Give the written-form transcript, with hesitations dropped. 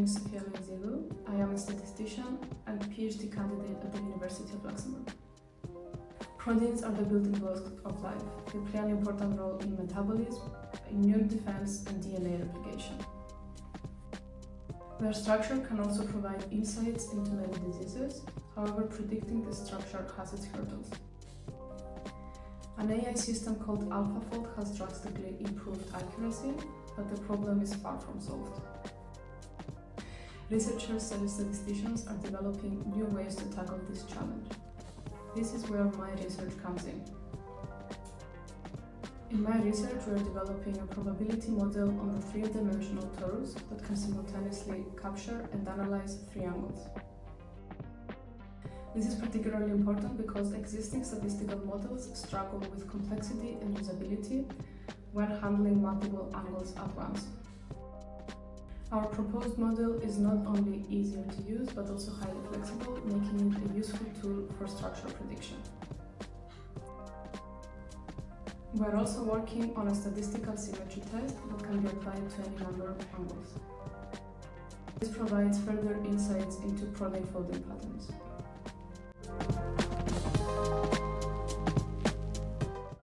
name is Sofia Loizilou. I am a statistician and PhD candidate at the University of Luxembourg. Proteins are the building blocks of life. They play an important role in metabolism, immune defense, and DNA replication. Their structure can also provide insights into many diseases. However, predicting this structure has its hurdles. An AI system called AlphaFold has drastically improved accuracy, but the problem is far from solved. Researchers and statisticians are developing new ways to tackle this challenge. This is where my research comes in. In my research, we are developing a probability model on the three-dimensional torus that can simultaneously capture and analyze three angles. This is particularly important because existing statistical models struggle with complexity and usability when handling multiple angles at once. Our proposed model is not only easier to use but also highly flexible, making it a useful tool for structural prediction. We are also working on a statistical symmetry test that can be applied to any number of angles. This provides further insights into protein folding patterns.